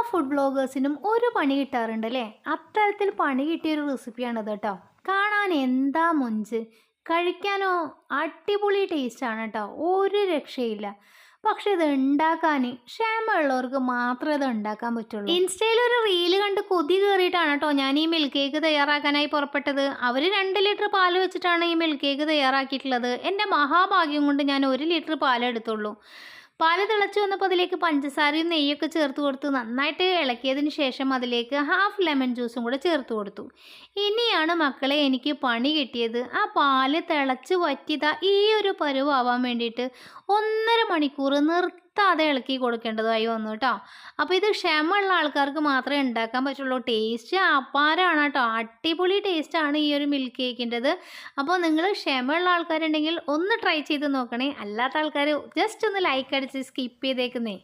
Food ബ്ലോഗേഴ്സിനും ഒരു പണി കിട്ടാറുണ്ട് അല്ലേ? അത്തരത്തിൽ പണി കിട്ടിയൊരു റെസിപ്പിയാണിത് കേട്ടോ. കാണാൻ എന്താ മൊഞ്ച്, കഴിക്കാനോ അടിപൊളി ടേസ്റ്റാണ് കേട്ടോ, ഒരു രക്ഷയില്ല. പക്ഷെ ഇത് ഉണ്ടാക്കാൻ ക്ഷമയുള്ളവർക്ക് മാത്രമേ ഇത് ഉണ്ടാക്കാൻ പറ്റുള്ളൂ. ഇൻസ്റ്റയിൽ ഒരു റീല് കണ്ട് കൊതി കയറിയിട്ടാണ് കേട്ടോ ഞാൻ ഈ മിൽക്ക് കേക്ക് തയ്യാറാക്കാനായി പുറപ്പെട്ടത്. അവർ 2 ലിറ്റർ പാൽ വെച്ചിട്ടാണ് ഈ മിൽക്ക് കേക്ക് തയ്യാറാക്കിയിട്ടുള്ളത്. എൻ്റെ മഹാഭാഗ്യം കൊണ്ട് ഞാൻ 1 ലിറ്റർ പാലെടുത്തുള്ളൂ. പാല് തിളച്ച് വന്നപ്പോൾ അതിലേക്ക് പഞ്ചസാരയും നെയ്യൊക്കെ ചേർത്ത് കൊടുത്ത് നന്നായിട്ട് ഇളക്കിയതിന് ശേഷം അതിലേക്ക് ഹാഫ് ലെമൺ ജ്യൂസും കൂടെ ചേർത്ത് കൊടുത്തു. ഇനിയാണ് മക്കളെ എനിക്ക് പണി കിട്ടിയത്. ആ പാല് തിളച്ച് വറ്റിയതാ ഈ ഒരു പരുവാവാൻ വേണ്ടിയിട്ട് 1.5 മണിക്കൂർ നിർത്താതെ ഇളക്കി കൊടുക്കേണ്ടതായി വന്നു കേട്ടോ. അപ്പോൾ ഇത് ക്ഷമയുള്ള ആൾക്കാർക്ക് മാത്രമേ ഉണ്ടാക്കാൻ പറ്റുള്ളൂ. ടേസ്റ്റ് അപാരമാണ് കേട്ടോ, അടിപൊളി ടേസ്റ്റാണ് ഈ ഒരു മിൽക്ക് കേക്കിൻ്റെത്. അപ്പോൾ നിങ്ങൾ ക്ഷമയുള്ള ആൾക്കാരുണ്ടെങ്കിൽ ഒന്ന് ട്രൈ ചെയ്ത് നോക്കണേ. അല്ലാത്ത ആൾക്കാർ ജസ്റ്റ് ഒന്ന് ലൈക്ക് അടിച്ച് സ്കിപ്പ് ചെയ്തേക്കുന്നേ.